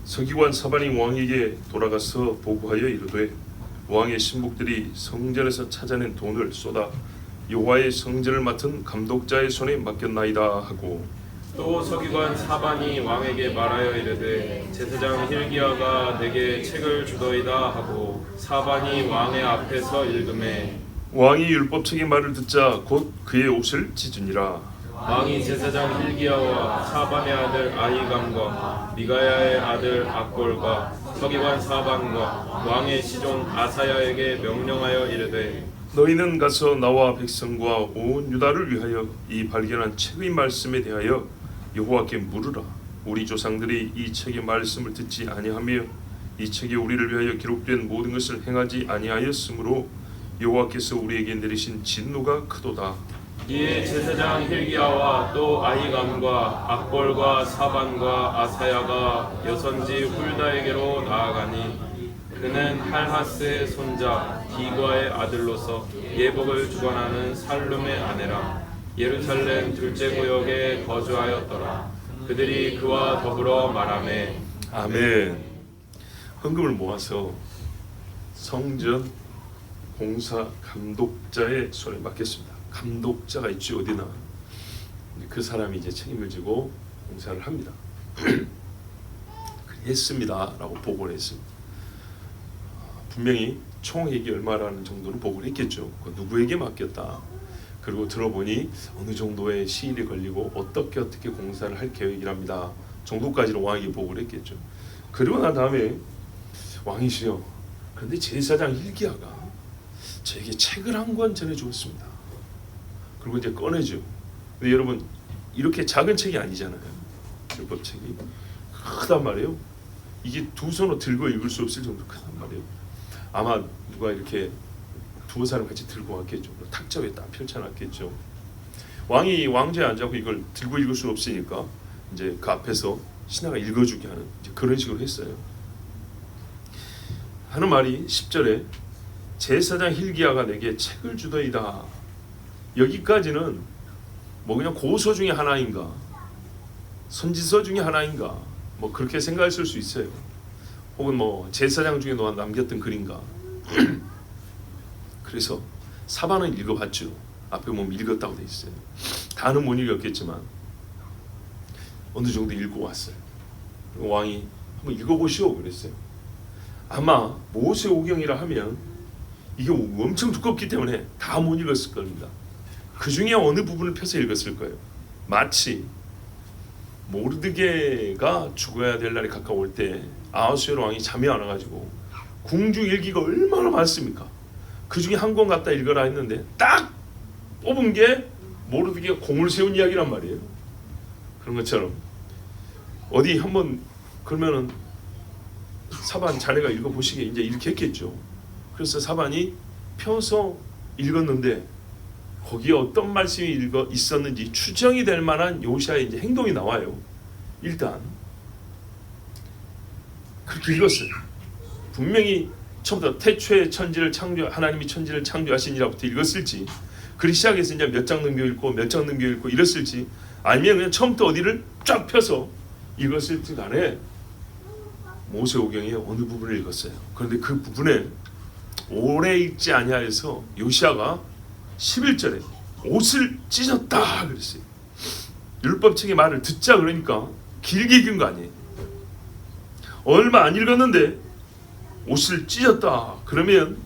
서기관 사반이 왕에게 돌아가서 보고하여 이르되 왕의 신복들이 성전에서 찾아낸 돈을 쏟아 여호와의 성전을 맡은 감독자의 손에 맡겼나이다 하고, 또 서기관 사반이 왕에게 말하여 이르되 제사장 hil기야가 내게 책을 주더이다 하고 사반이 왕의 앞에서 읽음에 왕이 율법책의 말을 듣자 곧 그의 옷을 찢으니라. 왕이 제사장 hil기야와 사반의 아들 아히감과 미가야의 아들 악볼과 서기관 사반과 왕의 시종 아사야에게 명령하여 이르되 너희는 가서 나와 백성과 온 유다를 위하여 이 발견한 책의 말씀에 대하여 여호와께 물으라. 우리 조상들이 이 책의 말씀을 듣지 아니하며 이 책에 우리를 위하여 기록된 모든 것을 행하지 아니하였으므로 여호와께서 우리에게 내리신 진노가 크도다. 이에 제사장 hil기야와 또 아히감과 악볼과 사반과 아사야가 여선지 훌다에게로 나아가니 그는 할하스의 손자 디과의 아들로서 예복을 주관하는 살룸의 아내라. 예루살렘 둘째 구역에 거주하였더라. 그들이 그와 더불어 말하매 아멘. 헌금을 모아서 성전 공사 감독자의 손에 맡겼습니다. 감독자가 있죠, 어디나. 그 사람이 이제 책임을 지고 공사를 합니다. 했습니다라고 보고를 했습니다. 분명히 총액이 얼마라는 정도는 보고를 했겠죠. 누구에게 맡겼다. 그리고 들어보니 어느 정도의 시일이 걸리고 어떻게 공사를 할 계획이랍니다. 정도까지는 왕에게 보고를 했겠죠. 그리고 난 다음에 왕이시여, 그런데 제사장 hil기야가 저에게 책을 한 권 전해주었습니다. 그리고 이제 꺼내죠. 근데 여러분, 이렇게 작은 책이 아니잖아요. 율법책이 크단 말이에요. 이게 두 손으로 들고 읽을 수 없을 정도로 크단 말이에요. 아마 누가 이렇게 두어 사람 같이 들고 왔겠죠. 탁자 위에 딱 펼쳐놨겠죠. 왕이 왕좌에 앉아서 이걸 들고 읽을 수 없으니까 이제 그 앞에서 신하가 읽어주게 하는 이제 그런 식으로 했어요. 하는 말이 10절에 제사장 hil기야가 내게 책을 주더이다. 여기까지는 뭐 그냥 고서 중에 하나인가, 선지서 중에 하나인가, 뭐 그렇게 생각했을 수 있어요. 혹은 뭐 제사장 중에 남겼던 글인가. 그래서 사반은 읽어봤죠. 앞에 보면 읽었다고 돼 있어요. 다는 못 읽었겠지만 어느 정도 읽고 왔어요. 왕이 한번 읽어보시오 그랬어요. 아마 모세오경이라 하면 이게 엄청 두껍기 때문에 다 못 읽었을 겁니다. 그 중에 어느 부분을 펴서 읽었을 거예요. 마치 모르드게가 죽어야 될 날이 가까울 때 아하수에로 왕이 잠이 안 와가지고 궁중 일기가 얼마나 많습니까? 그 중에 한 권 갖다 읽어라 했는데 딱 뽑은 게 모르드게가 공을 세운 이야기란 말이에요. 그런 것처럼 어디 한번 그러면은 사반 자네가 읽어보시게 이제 이렇게 했겠죠. 그래서 사반이 펴서 읽었는데 거기에 어떤 말씀이 있었는지 추정이 될 만한 요시아의 이제 행동이 나와요. 일단 그렇게 읽었어요. 분명히 처음부터 태초에 천지를 하나님이 천지를 창조하시니라부터 읽었을지, 그리 시작해서 이제 몇 장 넘겨 읽고 몇 장 넘겨 읽고 이랬을지, 아니면 그냥 처음부터 어디를 쫙 펴서 읽었을지 간에 모세오경의 어느 부분을 읽었어요. 그런데 그 부분에 오래 읽지 아니하여서 요시아가 11절에 옷을 찢었다 그랬어요. 율법책의 말을 듣자 그러니까 길게 읽은 거 아니에요. 얼마 안 읽었는데 옷을 찢었다 그러면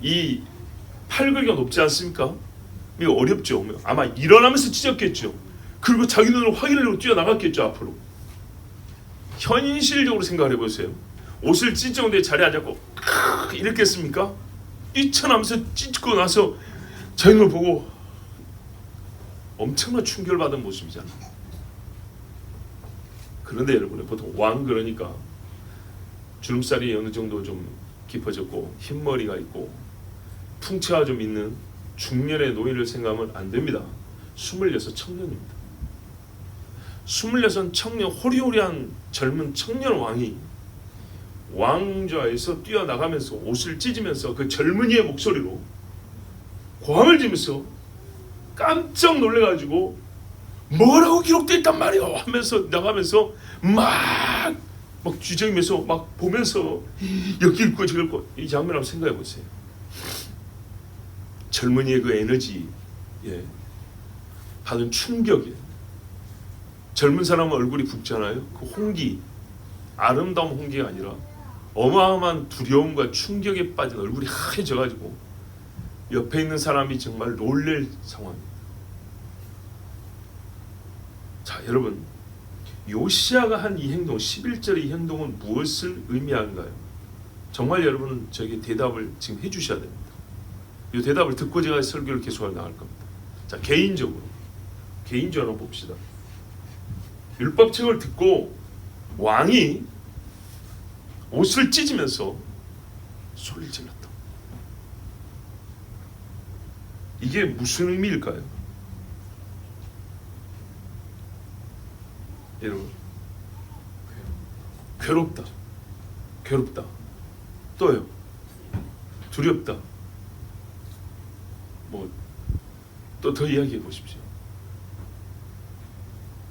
이 팔걸이가 높지 않습니까? 이거 어렵죠. 아마 일어나면서 찢었겠죠. 그리고 자기 눈으로 확인하려고 뛰어나갔겠죠. 앞으로. 현실적으로 생각을 해보세요. 옷을 찢었는데 자리에 앉았고 이렇게 했습니까? 뛰쳐나면서 찢고 나서 자기를 보고 엄청난 충격을 받은 모습이잖아요. 그런데 여러분, 보통 왕 그러니까 주름살이 어느 정도 좀 깊어졌고 흰머리가 있고 풍채가 좀 있는 중년의 노인을 생각하면 안 됩니다. 26 청년입니다. 26 청년, 호리호리한 젊은 청년 왕이 왕좌에서 뛰어나가면서 옷을 찢으면서 그 젊은이의 목소리로 고함을 지면서 깜짝 놀래가지고 뭐라고 기록되어 있단 말이야 하면서 나가면서 막 막 뒤적이면서 막 보면서 여기 읽고 저기 읽고 이 장면 한번 생각해 보세요. 젊은이의 그 에너지에 받은 충격에 젊은 사람은 얼굴이 붓잖아요. 그 홍기, 아름다운 홍기가 아니라 어마어마한 두려움과 충격에 빠진 얼굴이 하얘져가지고 옆에 있는 사람이 정말 놀랄 상황입니다. 자, 여러분, 요시야가 한 이 행동, 11절의 이 행동은 무엇을 의미하는가요? 정말 여러분은 저에게 대답을 지금 해주셔야 됩니다. 이 대답을 듣고 제가 설교를 계속하게 나갈 겁니다. 자, 개인적으로 한번 봅시다. 율법책을 듣고 왕이 옷을 찢으면서 소리를 질렀다. 이게 무슨 의미일까요? 여러분, 괴롭다. 또요, 두렵다. 뭐 또 더 이야기해 보십시오.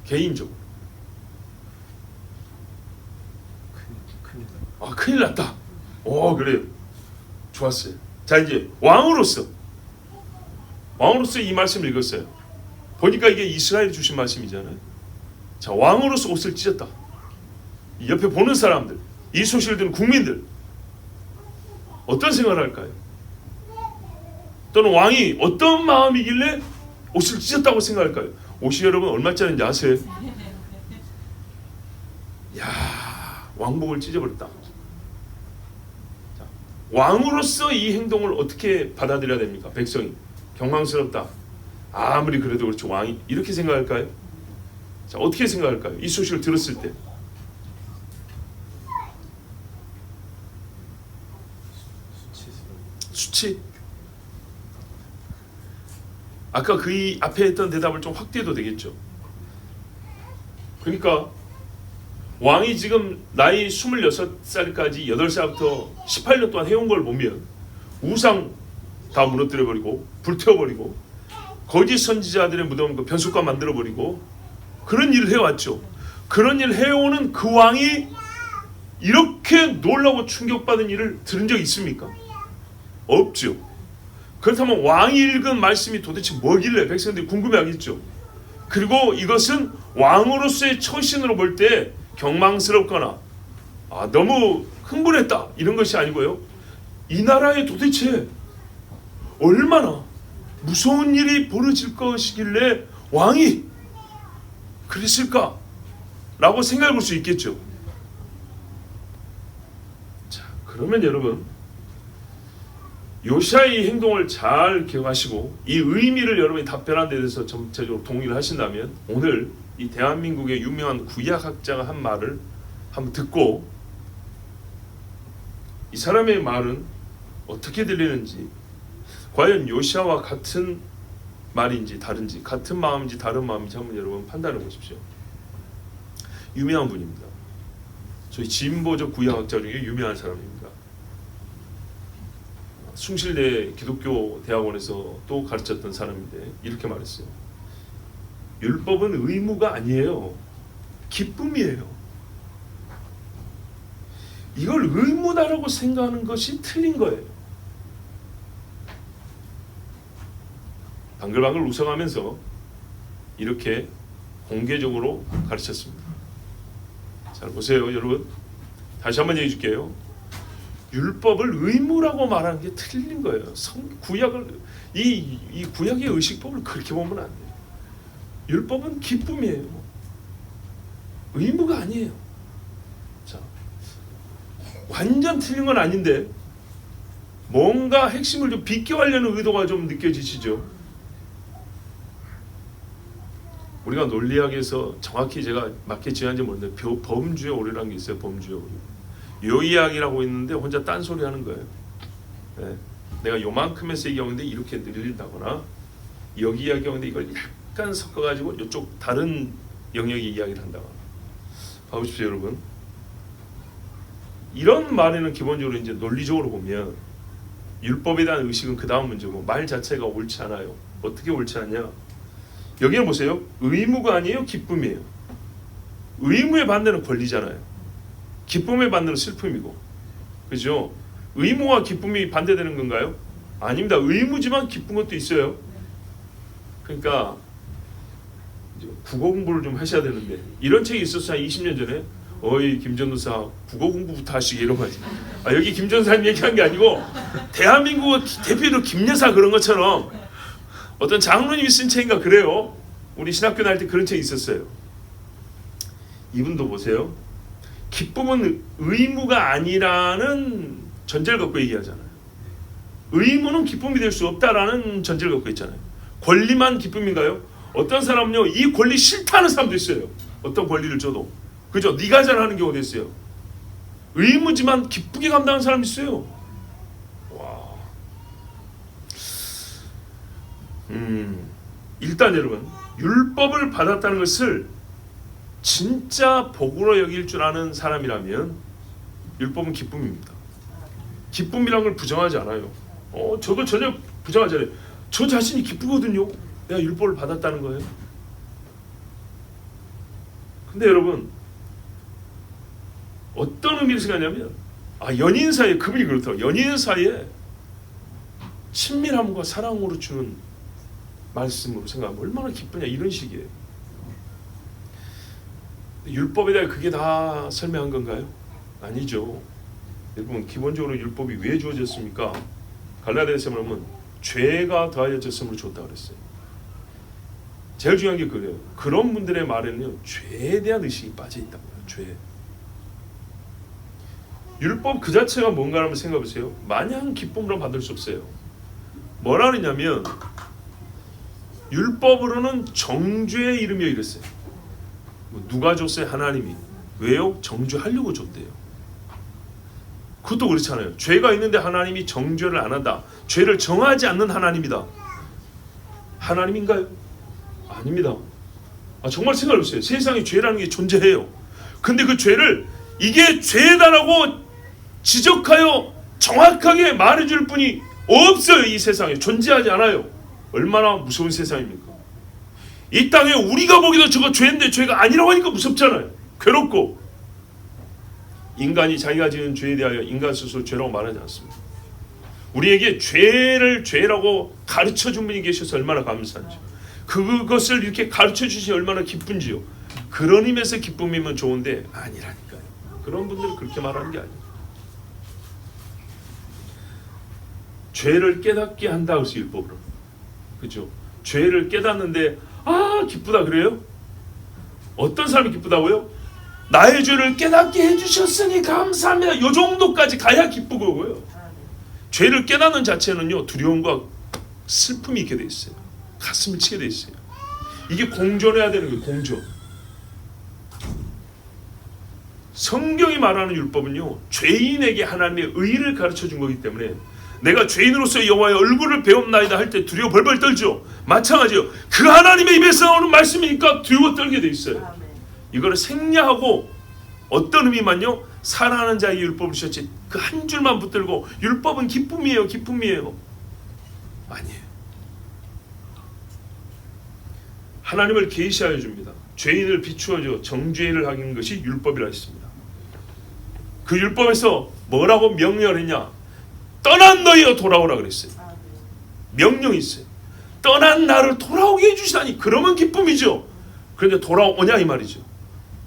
개인적으로 큰일 났다. 오, 그래요. 좋았어요. 자, 이제 왕으로서 이 말씀을 읽었어요. 보니까 이게 이스라엘이 주신 말씀이잖아요. 자, 왕으로서 옷을 찢었다. 옆에 보는 사람들, 이 소식을 듣는 국민들 어떤 생각을 할까요? 또는 왕이 어떤 마음이길래 옷을 찢었다고 생각할까요? 옷이 여러분 얼마짜리인지 아세요? 야, 왕복을 찢어버렸다. 자, 왕으로서 이 행동을 어떻게 받아들여야 됩니까? 백성이 경망스럽다. 아무리 그래도 그렇죠. 왕이 이렇게 생각할까요? 자, 어떻게 생각할까요? 이 소식을 들었을 때. 수치? 아까 그 앞에 했던 대답을 좀 확대해도 되겠죠. 그러니까 왕이 지금 나이 26살까지 8살부터 18년 동안 해온 걸 보면 우상 다 무너뜨려버리고 불태워버리고 거짓 선지자들의 무덤 그 변속관 만들어버리고 그런 일을 해왔죠. 그런 일을 해오는 그 왕이 이렇게 놀라고 충격받은 일을 들은 적 있습니까? 없죠. 그렇다면 왕이 읽은 말씀이 도대체 뭐길래 백성들이 궁금해하겠죠. 그리고 이것은 왕으로서의 처신으로 볼 때 경망스럽거나 너무 흥분했다 이런 것이 아니고요. 이 나라에 도대체 얼마나 무서운 일이 벌어질 것이길래 왕이 그랬을까? 라고 생각해 볼 수 있겠죠. 자, 그러면 여러분 요시야의 행동을 잘 기억하시고 이 의미를 여러분이 답변한 데 대해서 전체적으로 동의를 하신다면 오늘 이 대한민국의 유명한 구약학자가 한 말을 한번 듣고 이 사람의 말은 어떻게 들리는지 과연 요시야와 같은 말인지 다른지 같은 마음인지 다른 마음인지 한번 여러분 판단해 보십시오. 유명한 분입니다. 저희 진보적 구약학자 중에 유명한 사람입니다. 숭실대 기독교 대학원에서 또 가르쳤던 사람인데 이렇게 말했어요. 율법은 의무가 아니에요. 기쁨이에요. 이걸 의무다라고 생각하는 것이 틀린 거예요. 방글방글 웃어가면서 이렇게 공개적으로 가르쳤습니다. 잘 보세요, 여러분. 다시 한번 얘기해 줄게요. 율법을 의무라고 말하는 게 틀린 거예요. 구약을 이 구약의 의식법을 그렇게 보면 안 돼요. 율법은 기쁨이에요. 의무가 아니에요. 자, 완전 틀린 건 아닌데 뭔가 핵심을 좀 비껴하려는 의도가 좀 느껴지시죠? 우리가 논리학에서 정확히 제가 맞게 지어한지 모르는데 범주의 오류라는 게 있어요. 범주의 오류. 요이학이라고 있는데 혼자 딴소리 하는 거예요. 네. 내가 요만큼에서 얘기하는데 이렇게 늘린다거나 여기 이야기하는데 이걸 약간 섞어가지고 이쪽 다른 영역의 이야기를 한다거나. 봐보십시오, 여러분. 이런 말에는 기본적으로 이제 논리적으로 보면 율법에 대한 의식은 그 다음 문제고 말 자체가 옳지 않아요. 어떻게 옳지 않냐? 여기는 보세요. 의무가 아니에요, 기쁨이에요. 의무의 반대는 권리잖아요. 기쁨을 받는 슬픔이고, 그죠? 의무와 기쁨이 반대되는 건가요? 아닙니다. 의무지만 기쁜 것도 있어요. 그러니까 국어 공부를 좀 하셔야 되는데, 이런 책이 있었어요. 한 20년 전에. 어이 김전도사 국어 공부부터 하시게 이러고 하지. 여기 김전도사님 얘기한 게 아니고 대한민국 대표로 김여사 그런 것처럼 어떤 장로님이 쓴 책인가 그래요. 우리 신학교 다닐 때 그런 책이 있었어요. 이분도 보세요. 기쁨은 의무가 아니라는 전제를 갖고 얘기하잖아요. 의무는 기쁨이 될 수 없다라는 전제를 갖고 있잖아요. 권리만 기쁨인가요? 어떤 사람은요, 이 권리 싫다는 사람도 있어요. 어떤 권리를 줘도. 그죠? 네가 잘하는 경우도 있어요. 의무지만 기쁘게 감당하는 사람이 있어요. 와. 일단 여러분, 율법을 받았다는 것을 진짜 복으로 여길 줄 아는 사람이라면 율법은 기쁨입니다. 기쁨이란 걸 부정하지 않아요. 저도 전혀 부정하지 않아요. 저 자신이 기쁘거든요. 내가 율법을 받았다는 거예요. 근데 여러분, 어떤 의미로 생각하냐면, 연인 사이에, 그분이 그렇다고, 연인 사이에 친밀함과 사랑으로 주는 말씀으로 생각하면 얼마나 기쁘냐, 이런 식이에요. 율법에 대해 그게 다 설명한 건가요? 아니죠. 여러분, 기본적으로 율법이 왜 주어졌습니까? 갈라디아서에 보면 죄가 더하여졌음으로 줬다 그랬어요. 제일 중요한 게 그래요. 그런 분들의 말에는요, 죄에 대한 의식이 빠져 있다고요. 죄. 율법 그 자체가 뭔가 한번 생각해 보세요. 마냥 기쁨으로 받을 수 없어요. 뭐라 그러냐면 율법으로는 정죄의 이름이요 이랬어요. 누가 줬어요? 하나님이. 왜요? 정죄하려고 줬대요. 그것도 그렇잖아요. 죄가 있는데 하나님이 정죄를 안 한다. 죄를 정하지 않는 하나님이다. 하나님인가요? 아닙니다. 정말 생각해 보세요. 세상에 죄라는 게 존재해요. 근데 그 죄를 이게 죄다라고 지적하여 정확하게 말해줄 분이 없어요. 이 세상에 존재하지 않아요. 얼마나 무서운 세상입니까? 이 땅에 우리가 보기도 저거 죄인데 죄가 아니라고 하니까 무섭잖아요. 괴롭고. 인간이 자기가 지은 죄에 대하여 인간 스스로 죄라고 말하지 않습니다. 우리에게 죄를 죄라고 가르쳐준 분이 계셔서 얼마나 감사한지, 그것을 이렇게 가르쳐주시 얼마나 기쁜지요. 그런 의미에서 기쁨이면 좋은데 아니라니까요. 그런 분들은 그렇게 말하는 게 아니에요. 죄를 깨닫게 한다 그래서 율법으로. 그죠? 죄를 깨닫는데 기쁘다 그래요? 어떤 사람이 기쁘다고요? 나의 죄를 깨닫게 해주셨으니 감사합니다. 이 정도까지 가야 기쁘고요. 죄를 깨닫는 자체는요, 두려움과 슬픔이 있게 돼 있어요. 가슴을 치게 돼 있어요. 이게 공존해야 되는 거예요. 공존. 성경이 말하는 율법은요, 죄인에게 하나님의 의를 가르쳐 준 거기 때문에 내가 죄인으로서 여호와의 얼굴을 배움나이다 할 때 두려워 벌벌 떨죠. 마찬가지요. 그 하나님의 입에서 나오는 말씀이니까 두려워 떨게 돼 있어요. 이거를 생략하고 어떤 의미만요? 사랑하는 자에게 율법을 주셨지, 그 한 줄만 붙들고 율법은 기쁨이에요, 기쁨이에요. 아니에요. 하나님을 계시하여 줍니다. 죄인을 비추어줘 정죄를 하는 것이 율법이라 했습니다. 그 율법에서 뭐라고 명령을 했냐? 떠난 너희여 돌아오라 그랬어요. 명령이 있어요. 떠난 나를 돌아오게 해주시다니, 그러면 기쁨이죠. 그런데 돌아오냐 이 말이죠.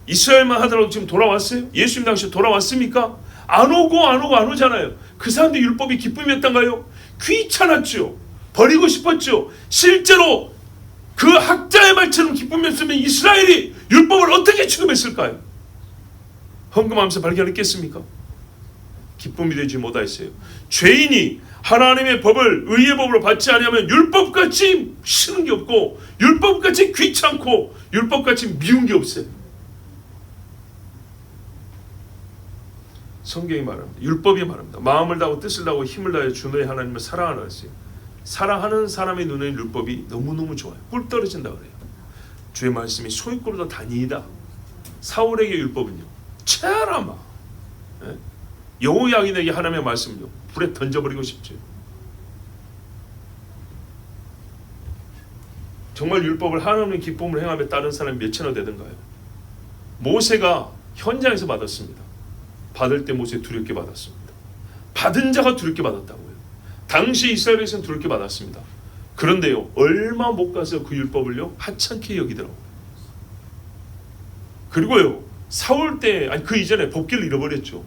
이스라엘만 하더라도 지금 돌아왔어요? 예수님 당시에 돌아왔습니까? 안 오잖아요. 그 사람들 율법이 기쁨이었던가요? 귀찮았죠. 버리고 싶었죠. 실제로 그 학자의 말처럼 기쁨이었으면 이스라엘이 율법을 어떻게 취급했을까요? 헌금하면서 발견했겠습니까? 기쁨이 되지 못하였어요. 죄인이 하나님의 법을 의의 법으로 받지 않으면 율법같이 싫은 게 없고 율법같이 귀찮고 율법같이 미운 게 없어요. 성경이 말합니다. 율법이 말합니다. 마음을 다하고 뜻을 다하고 힘을 다하여 주 너의 하나님을 사랑하라 했어요. 사랑하는 사람의 눈에 율법이 너무너무 좋아요. 꿀 떨어진다 그래요. 주의 말씀이 소용돌이보다 다니이다. 사울에게 율법은요, 체하라마. 여호야긴에게 하나님의 말씀은요, 불에 던져버리고 싶죠. 정말 율법을 하나님의 기쁨을 행하며 다른 사람이 몇천여 되던가요? 모세가 현장에서 받았습니다. 받을 때 모세 두렵게 받았습니다. 받은 자가 두렵게 받았다고요. 당시 이스라엘에서는 두렵게 받았습니다. 그런데요, 얼마 못 가서 그 율법을요 하찮게 여기더라고요. 그리고요, 사울 때, 아니 그 이전에 법궤를 잃어버렸죠.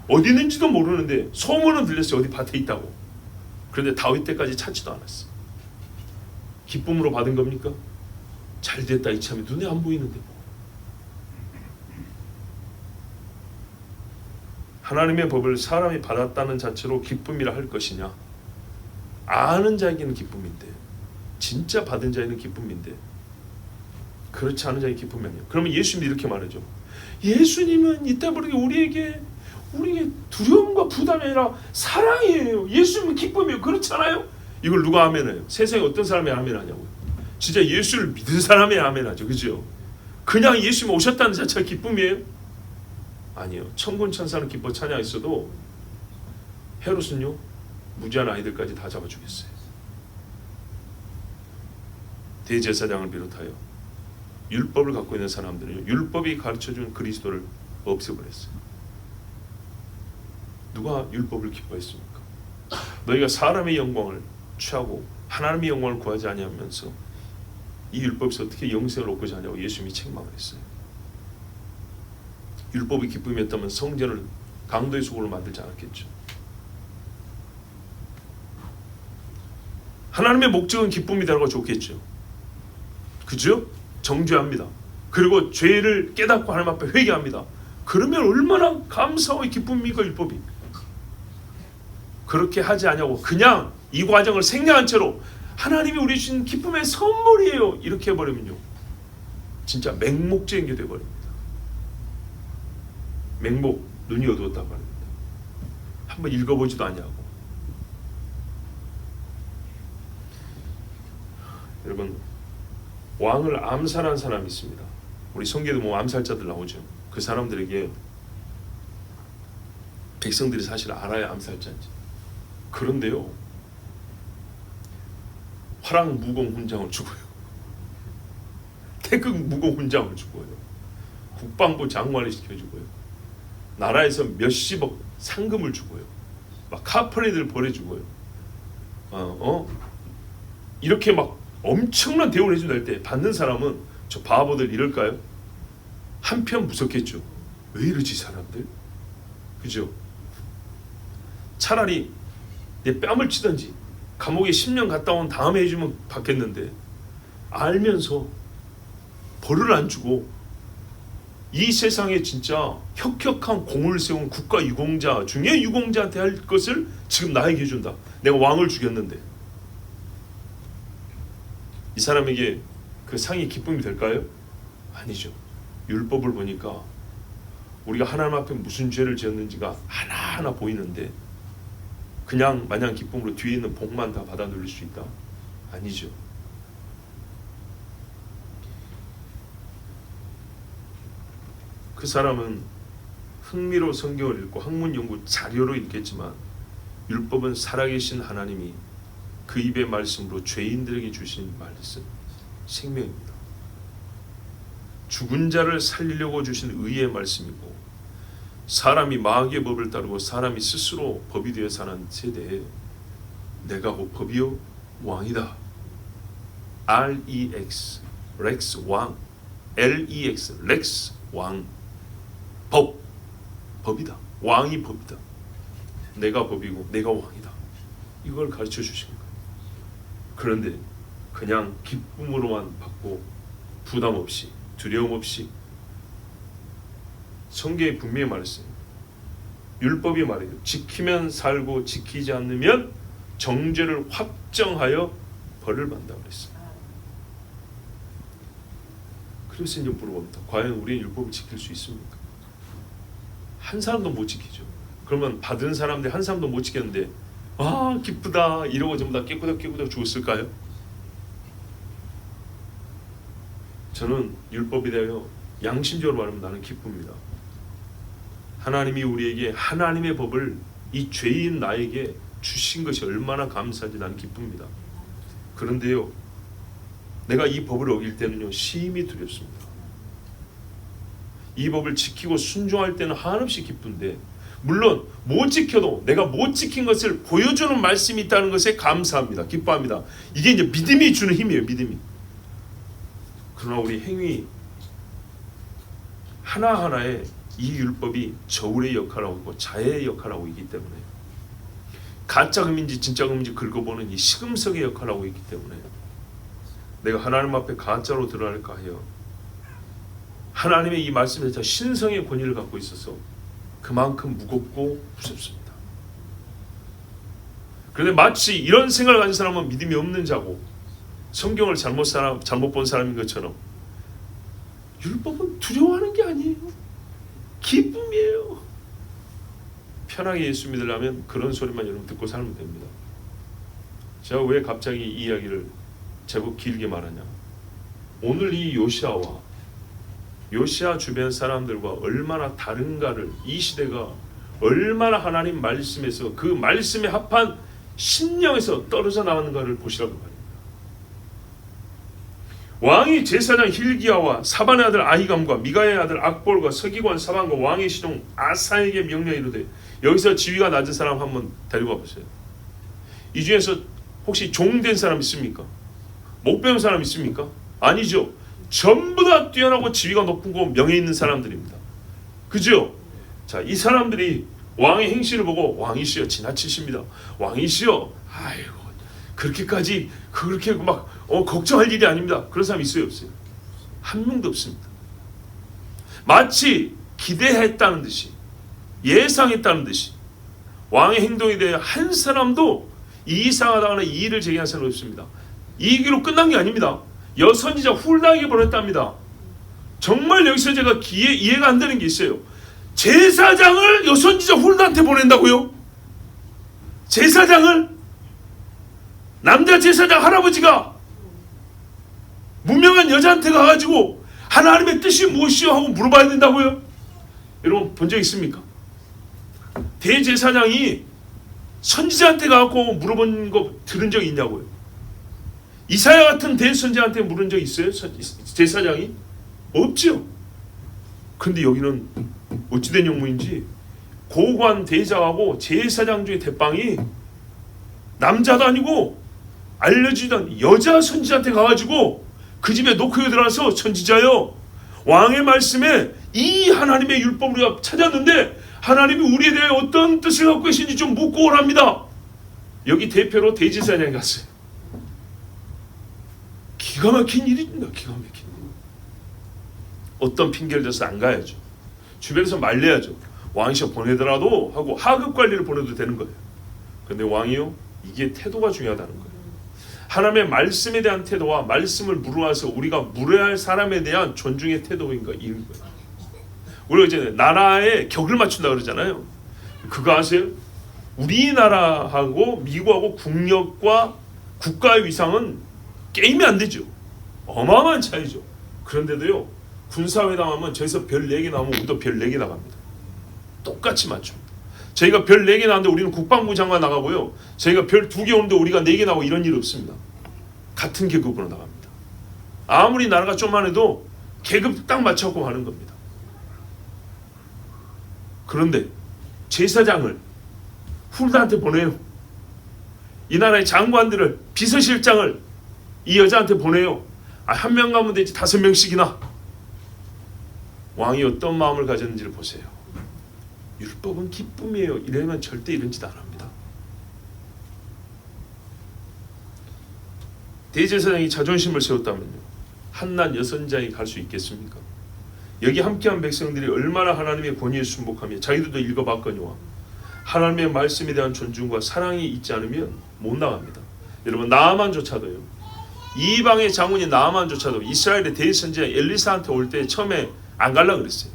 어디 있는지도 모르는데 소문은 들렸어요. 어디 밭에 있다고. 그런데 다윗 때까지 찾지도 않았어요. 기쁨으로 받은 겁니까? 잘 됐다 이참에 눈에 안 보이는데 뭐. 하나님의 법을 사람이 받았다는 자체로 기쁨이라 할 것이냐? 아는 자에게는 기쁨인데, 진짜 받은 자에는 기쁨인데, 그렇지 않은 자에게 기쁨이 아니에요. 그러면 예수님이 이렇게 말하죠. 예수님은 이때 모르게 우리에게 두려움과 부담이 아니라 사랑이에요. 예수님은 기쁨이에요. 그렇지 않아요? 이걸 누가 아멘해요? 세상에 어떤 사람이 아멘하냐고요? 진짜 예수를 믿은 사람이 아멘하죠. 그죠? 그냥 예수님 오셨다는 자체가 기쁨이에요? 아니요. 천군 천사는 기뻐 찬양했어도 헤롯은요 무지한 아이들까지 다 잡아 죽였어요. 대제사장을 비롯하여 율법을 갖고 있는 사람들은 율법이 가르쳐준 그리스도를 없애버렸어요. 누가 율법을 기뻐했습니까? 너희가 사람의 영광을 취하고 하나님의 영광을 구하지 아니하면서 이 율법에서 어떻게 영생을 얻고자 하냐고 예수님이 책망을 했어요. 율법이 기쁨이었다면 성전을 강도의 소굴로 만들지 않았겠죠. 하나님의 목적은 기쁨이라고 좋겠죠. 그죠? 정죄합니다. 그리고 죄를 깨닫고 하나님 앞에 회개합니다. 그러면 얼마나 감사와 기쁨입니까? 율법이. 그렇게 하지 않냐고 그냥 이 과정을 생략한 채로 하나님이 우리 주신 기쁨의 선물이에요 이렇게 해버리면요 진짜 맹목적인 게 되어버립니다. 맹목, 눈이 어두웠다고 합니다. 한번 읽어보지도 않냐고. 여러분, 왕을 암살한 사람이 있습니다. 우리 성경에도 뭐 암살자들 나오죠. 그 사람들에게 백성들이 사실 알아야 암살자인지. 그런데요, 화랑 무공 훈장을 주고요, 태극 무공 훈장을 주고요, 국방부 장관을 시켜주고요, 나라에서 몇십억 상금을 주고요, 막 카퍼레이드를 보내주고요, 이렇게 막 엄청난 대우를 해준다 할 때 받는 사람은 저 바보들 이럴까요? 한편 무섭겠죠. 왜 이러지 사람들? 그죠? 차라리 내 뺨을 치든지 감옥에 10년 갔다 온 다음에 해주면 받겠는데 알면서 벌을 안 주고 이 세상에 진짜 혁혁한 공을 세운 국가 유공자 중에 유공자한테 할 것을 지금 나에게 해준다. 내가 왕을 죽였는데 이 사람에게 그 상이 기쁨이 될까요? 아니죠. 율법을 보니까 우리가 하나님 앞에 무슨 죄를 지었는지가 하나하나 보이는데 그냥 마냥 기쁨으로 뒤에 있는 복만 다 받아 누릴 수 있다? 아니죠. 그 사람은 흥미로 성경을 읽고 학문 연구 자료로 읽겠지만 율법은 살아계신 하나님이 그 입의 말씀으로 죄인들에게 주신 말씀, 생명입니다. 죽은 자를 살리려고 주신 의의 말씀이고 사람이 마귀의 법을 따르고 사람이 스스로 법이 되어 사는 세대에 내가 곧 법이요 왕이다. REX, 렉스 왕, LEX, 렉스 왕, 법이다. 왕이 법이다. 내가 법이고 내가 왕이다. 이걸 가르쳐 주신 거예요. 그런데 그냥 기쁨으로만 받고 부담 없이 두려움 없이 성경에 분명히 말했어요. 율법이 말해요. 지키면 살고 지키지 않으면 정죄를 확정하여 벌을 받는다고 그랬어요. 그래서 이제 물어봅니다. 과연 우리는 율법을 지킬 수 있습니까? 한 사람도 못 지키죠. 그러면 받은 사람들 한 사람도 못 지켰는데 아 기쁘다 이러고 전부 다 깨꾸덕 죽었을까요? 저는 율법에 대하여 양심적으로 말하면 나는 기쁩니다. 하나님이 우리에게 하나님의 법을 이 죄인 나에게 주신 것이 얼마나 감사한지 나는 기쁩니다. 그런데요, 내가 이 법을 어길 때는요 심히 두렵습니다. 이 법을 지키고 순종할 때는 한없이 기쁜데, 물론 못 지켜도 내가 못 지킨 것을 보여주는 말씀이 있다는 것에 감사합니다. 기뻐합니다. 이게 이제 믿음이 주는 힘이에요. 믿음이. 그러나 우리 행위 하나하나에 이 율법이 저울의 역할을 하고 있고 자해의 역할을 하고 있기 때문에, 가짜 금인지 진짜 금인지 긁어보는 이 시금석의 역할을 하고 있기 때문에, 내가 하나님 앞에 가짜로 드러날까 하여 하나님의 이 말씀에 대해서 신성의 권위를 갖고 있어서 그만큼 무겁고 무섭습니다. 그런데 마치 이런 생각을 가진 사람은 믿음이 없는 자고 성경을 잘못 본 사람인 것처럼, 율법은 두려워하는 게 아니에요. 기쁨이에요. 편하게 예수 믿으려면 그런 소리만 여러분 듣고 살면 됩니다. 제가 왜 갑자기 이 이야기를 제법 길게 말하냐, 오늘 이 요시야 주변 사람들과 얼마나 다른가를, 이 시대가 얼마나 하나님 말씀에서 그 말씀에 합한 신령에서 떨어져 나가는가를 보시라고 말입니다. 왕이 제사장 힐기야와 사반의 아들 아히감과 미가의 아들 악볼과 서기관 사반과 왕의 시종 아사에게 명령이 이르되, 여기서 지위가 낮은 사람 한번 데리고 와보세요. 이 중에서 혹시 종된 사람 있습니까? 못 배운 사람 있습니까? 아니죠. 전부 다 뛰어나고 지위가 높은 거 명예 있는 사람들입니다. 그죠? 자, 이 사람들이 왕의 행실을 보고, 왕이시여 지나치십니다. 왕이시여, 아이고 그렇게까지 그렇게 막 걱정할 일이 아닙니다. 그런 사람 있어요, 없어요? 한 명도 없습니다. 마치 기대했다는 듯이, 예상했다는 듯이 왕의 행동에 대해 한 사람도 이상하다거나 이의를 제기한 사람은 없습니다. 이 얘기로 끝난 게 아닙니다. 여선지자 훌다에게 보냈답니다. 정말 여기서 제가 이해가 안 되는 게 있어요. 제사장을 여선지자 훌다한테 보낸다고요? 제사장을? 남자 제사장 할아버지가 무명한 여자한테 가가지고 하나님의 뜻이 무엇이요 하고 물어봐야 된다고요? 여러분 본 적 있습니까? 대제사장이 선지자한테 가고 물어본 거 들은 적 있냐고요? 이사야 같은 대선지자한테 물은 적 있어요? 제사장이? 없죠. 근데 여기는 어찌된 영문인지 고관 대장하고 제사장 중에 대빵이 남자도 아니고 알려지지도 않은 여자 선지자한테 가가지고 그 집에 노크에 들어가서, 선지자요, 왕의 말씀에 이 하나님의 율법을 우리가 찾았는데 하나님이 우리에 대해 어떤 뜻을 갖고 계신지 좀 묻고 오랍니다. 여기 대표로 대제사장이 갔어요. 기가 막힌 일입니다. 기가 막힌 일. 어떤 핑계를 대서 안 가야죠. 주변에서 말려야죠. 왕이셔 보내더라도 하고 하급 관리를 보내도 되는 거예요. 그런데 왕이요, 이게 태도가 중요하다는 거예요. 하나님의 말씀에 대한 태도와 말씀을 물어와서 우리가 물어야 할 사람에 대한 존중의 태도인가, 이런 거예요. 우리가 이제 나라의 격을 맞춘다 그러잖아요. 그거 아세요? 우리나라하고 미국하고 국력과 국가의 위상은 게임이 안 되죠. 어마어마한 차이죠. 그런데도요, 군사회담하면 저기서 별 4개 나오면 우리도 별 4개 나갑니다. 똑같이 맞춥니다. 저희가 별 4개 나왔는데 우리는 국방부 장관 나가고요, 저희가 별 2개 오는데 우리가 4개 나오고 이런 일 없습니다. 같은 계급으로 나갑니다. 아무리 나라가 좀만 해도 계급 딱 맞춰갖고 하는 겁니다. 그런데 제사장을 훌다한테 보내요. 이 나라의 장관들을, 비서실장을 이 여자한테 보내요. 한 명 가면 되지 5명씩이나. 왕이 어떤 마음을 가졌는지를 보세요. 율법은 기쁨이에요. 이러면 절대 이런 짓 안 합니다. 대제사장이 자존심을 세웠다면요, 한낱 여선자에 갈 수 있겠습니까? 여기 함께한 백성들이 얼마나 하나님의 권위에 순복하며 자기들도 읽어봤거니와 하나님의 말씀에 대한 존중과 사랑이 있지 않으면 못 나갑니다. 여러분, 나아만조차도요, 이방의 장군이 나아만조차도 이스라엘의 대선지자 엘리사한테 올 때 처음에 안 갈라 그랬어요.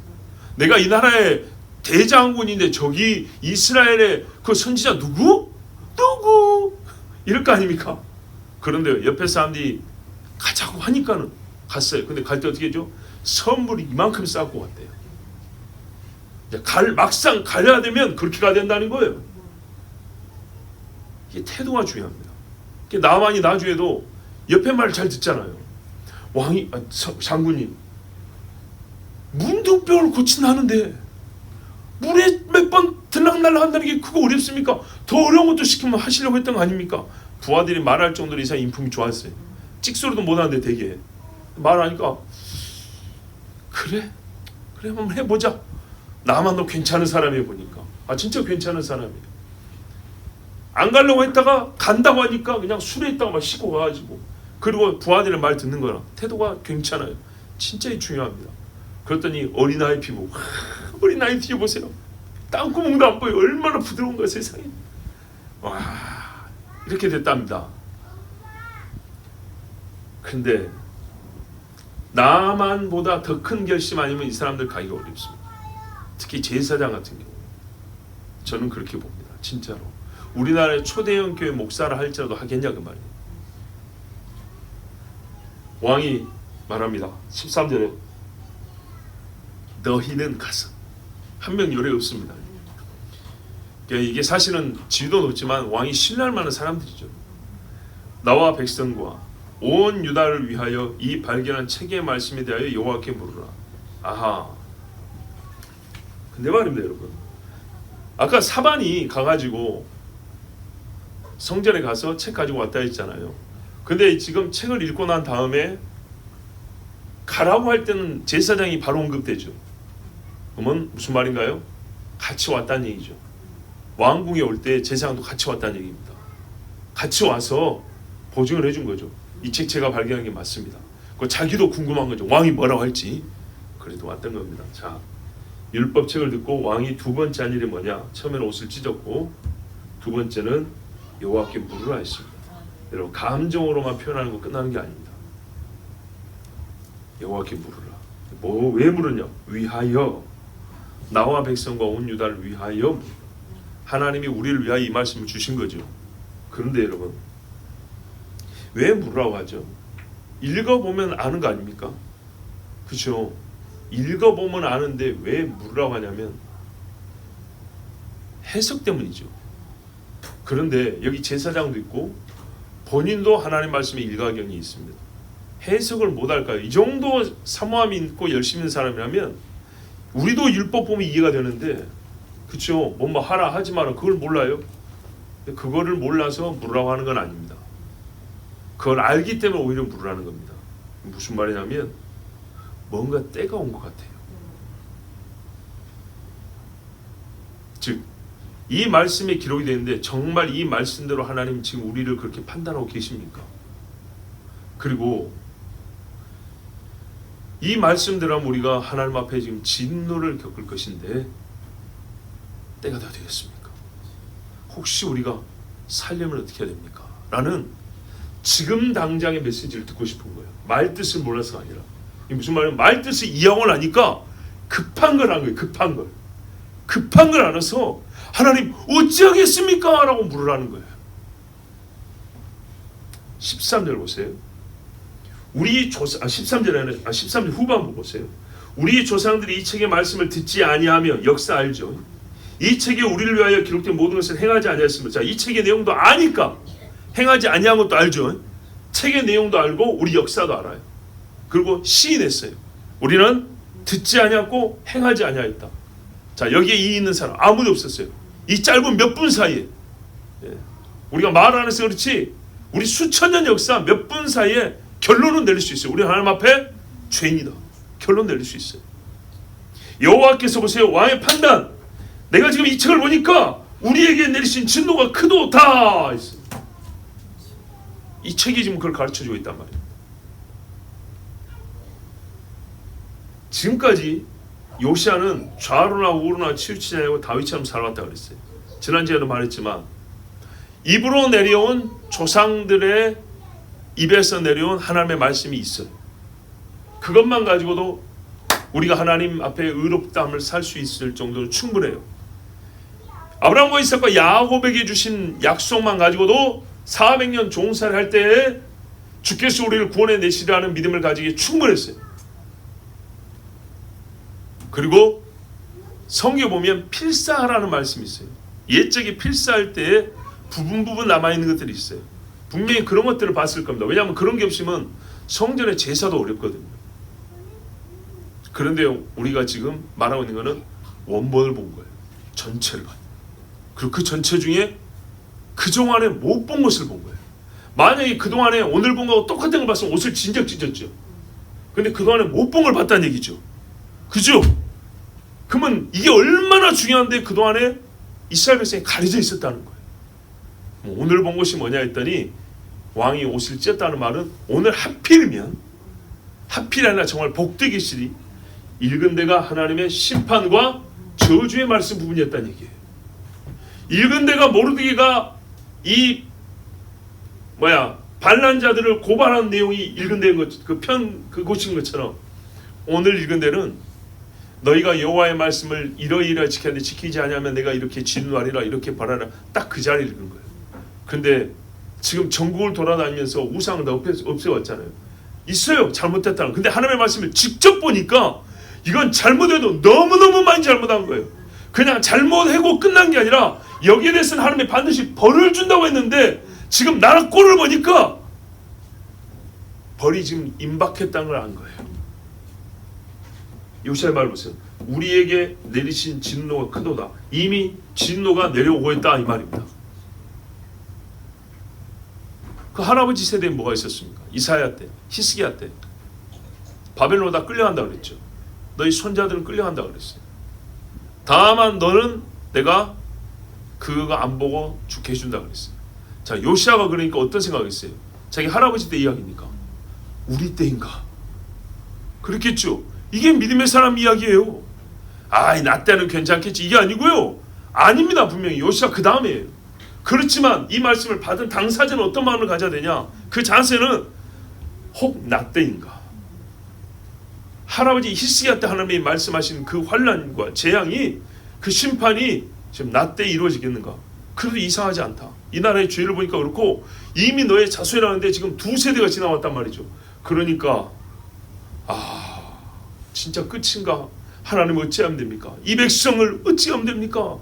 내가 이 나라의 대장군인데 저기 이스라엘의 그 선지자 누구? 이럴 거 아닙니까? 그런데 옆에 사람들이 가자고 하니까는 갔어요. 근데 갈 때 어떻게 했죠? 선물이 이만큼 쌓고 갔대요. 막상 가야 되면 그렇게 가야 된다는 거예요. 이게 태도가 중요합니다. 나만이 나중에도 옆에 말을 잘 듣잖아요. 장군님, 문둥병을 고친다는데 물에 몇 번 들락날락 한다는 게 그거 어렵습니까? 더 어려운 것도 시키면 하시려고 했던 거 아닙니까? 부하들이 말할 정도로 이상 인품이 좋았어요. 찍소리도 못하는데 되게 말하니까 그래 한번 해보자. 나만 너 괜찮은 사람이 보니까 진짜 괜찮은 사람이에요. 안 가려고 했다가 간다고 하니까 그냥 술에 있다가 막 씻고 가가지고, 그리고 부하들의 말 듣는 거랑 태도가 괜찮아요. 진짜 중요합니다. 그랬더니 어린아이 피부, 어린아이 피부 보세요. 땅구멍도 안 보여. 얼마나 부드러운 거야 세상에. 와, 이렇게 됐답니다. 근데 나만보다 더 큰 결심 아니면 이 사람들 가기가 어렵습니다. 특히 제사장 같은 경우 저는 그렇게 봅니다. 진짜로 우리나라의 초대형 교회 목사를 할지라도 하겠냐 그 말이에요. 왕이 말합니다. 13절에 너희는 가서, 한 명 요래 없습니다. 그러니까 이게 사실은 지위도 높지만 왕이 신뢰할 만한 사람들이죠. 나와 백성과 온 유다를 위하여 이 발견한 책의 말씀에 대하여 여호와께 물으라. 아하. 근데 말입니다 여러분, 아까 사반이 가가지고 성전에 가서 책 가지고 왔다 했잖아요. 근데 지금 책을 읽고 난 다음에 가라고 할 때는 제사장이 바로 언급되죠. 그러면 무슨 말인가요? 같이 왔다는 얘기죠. 왕궁에 올 때 제사장도 같이 왔다는 얘기입니다. 같이 와서 보증을 해준 거죠. 이 책 제가 발견한 게 맞습니다. 그 자기도 궁금한 거죠. 왕이 뭐라고 할지. 그래도 왔던 겁니다. 자, 율법책을 듣고 왕이 두 번째 한 일이 뭐냐? 처음에는 옷을 찢었고 두 번째는 여호와께 물으라 했습니다. 여러분, 감정으로만 표현하는 거 끝나는 게 아닙니다. 여호와께 물으라. 왜 물으냐? 위하여, 나와 백성과 온 유다를 위하여. 하나님이 우리를 위하여 이 말씀을 주신 거죠. 그런데 여러분, 왜 물으라고 하죠? 읽어보면 아는 거 아닙니까? 그렇죠? 읽어보면 아는데 왜 물으라고 하냐면 해석 때문이죠. 그런데 여기 제사장도 있고 본인도 하나님 말씀에 일가견이 있습니다. 해석을 못할까요? 이 정도 사모함이 있고 열심히 있는 사람이라면 우리도 율법 보면 이해가 되는데, 그렇죠? 뭐 하라 하지 마라 그걸 몰라요? 그거를 몰라서 물으라고 하는 건 아닙니다. 그걸 알기 때문에 오히려 물으라는 겁니다. 무슨 말이냐면 뭔가 때가 온 것 같아요. 즉, 이 말씀에 기록이 되는데 정말 이 말씀대로 하나님 지금 우리를 그렇게 판단하고 계십니까? 그리고 이 말씀대로 하면 우리가 하나님 앞에 지금 진노를 겪을 것인데 때가 다 되었습니까? 혹시 우리가 살려면 어떻게 해야 됩니까? 라는 지금 당장의 메시지를 듣고 싶은 거예요. 말 뜻을 몰라서가 아니라. 이게 무슨 말이냐면 말 뜻을 이해하고 나니까 급한 걸 한 거예요. 급한 걸 알아서 하나님 어찌하겠습니까? 라고 물으라는 거예요. 13절 보세요. 우리 13절 후반부 보세요. 우리 조상들이 이 책의 말씀을 듣지 아니하며, 역사 알죠? 이 책에 우리를 위하여 기록된 모든 것을 행하지 아니하였습니다. 자, 이 책의 내용도 아니까 행하지 아니한 것도 알죠. 책의 내용도 알고 우리 역사도 알아요. 그리고 시인했어요. 우리는 듣지 아니하고 행하지 아니하였다. 자, 여기에 이 있는 사람 아무도 없었어요. 이 짧은 몇 분 사이에, 우리가 말 안 해서 그렇지 우리 수천 년 역사 몇 분 사이에 결론은 내릴 수 있어요. 우리 하나님 앞에 죄인이다. 결론 내릴 수 있어요. 여호와께서 보세요. 왕의 판단. 내가 지금 이 책을 보니까 우리에게 내리신 진노가 크도다. 이 책이 지금 그걸 가르쳐주고 있단 말이에요. 지금까지 요시아는 좌로나 우로나 치우치지 않고 다윗처럼 살아왔다 그랬어요. 지난주에도 말했지만 입으로 내려온 조상들의 입에서 내려온 하나님의 말씀이 있어요. 그것만 가지고도 우리가 하나님 앞에 의롭다함을 살 수 있을 정도로 충분해요. 아브라함과 이삭과 야곱에게 주신 약속만 가지고도 400년 종살이 할 때에 주께서 우리를 구원해 내시라는 믿음을 가지기에 충분했어요. 그리고 성경에 보면 필사하라는 말씀이 있어요. 옛적에 필사할 때에 부분 남아있는 것들이 있어요. 분명히 그런 것들을 봤을 겁니다. 왜냐하면 그런 게 없으면 성전의 제사도 어렵거든요. 그런데 우리가 지금 말하고 있는 것은 원본을 본 거예요. 전체를 봐. 그리고 그 전체 중에 그동안에 못 본 것을 본 거예요. 만약에 그동안에 오늘 본 거하고 똑같은 걸 봤으면 옷을 진작 찢었죠. 근데 그동안에 못 본 걸 봤다는 얘기죠. 그죠? 그러면 이게 얼마나 중요한데 그동안에 이스라엘 백성이 가려져 있었다는 거예요. 오늘 본 것이 뭐냐 했더니 왕이 옷을 찢었다는 말은 오늘 하필이면 하필이 아니라 정말 복되기시리 읽은 데가 하나님의 심판과 저주의 말씀 부분이었다는 얘기예요. 읽은 데가 모르드게가 이 반란자들을 고발한 내용이 읽은 데인 것, 그곳인 것처럼 오늘 읽은 데는 너희가 여호와의 말씀을 이러이러 지켰는데 지키지 아니하면 내가 이렇게 진노하리라 이렇게 벌하라 딱 그 자리를 읽은 거예요. 그런데 지금 전국을 돌아다니면서 우상을 다 없애왔잖아요. 있어요. 잘못됐다는. 근데 하나님의 말씀을 직접 보니까 이건 잘못해도 너무너무 많이 잘못한 거예요. 그냥 잘못하고 끝난 게 아니라 여기에 대해서는 하나님이 반드시 벌을 준다고 했는데 지금 나라 꼴을 보니까 벌이 지금 임박했다는 걸 안 거예요. 요시야의 말 보세요. 우리에게 내리신 진노가 크도다. 이미 진노가 내려오고 있다 이 말입니다. 그 할아버지 세대에 뭐가 있었습니까? 이사야 때, 히스기야 때 바벨론으로 다 끌려간다 그랬죠. 너희 손자들은 끌려간다 그랬어요. 다만 너는 내가 그거 안 보고 죽게 해준다 그랬어요. 자, 요시야가 그러니까 어떤 생각했어요? 자기 할아버지 때 이야기니까 우리 때인가? 그렇겠죠. 이게 믿음의 사람 이야기예요. 나 때는 괜찮겠지 이게 아니고요. 아닙니다. 분명히 요시야 그 다음이에요. 그렇지만 이 말씀을 받은 당사자는 어떤 마음을 가져야 되냐? 그 자세는 혹 나 때인가? 할아버지 히스기야 때 하나님이 말씀하신 그 환난과 재앙이 그 심판이 지금 나 때 이루어지겠는가? 그래도 이상하지 않다. 이 나라의 죄를 보니까 그렇고 이미 너의 자손이라는데 지금 2세대가 지나왔단 말이죠. 그러니까 진짜 끝인가? 하나님 어찌하면 됩니까? 이 백성을 어찌하면 됩니까?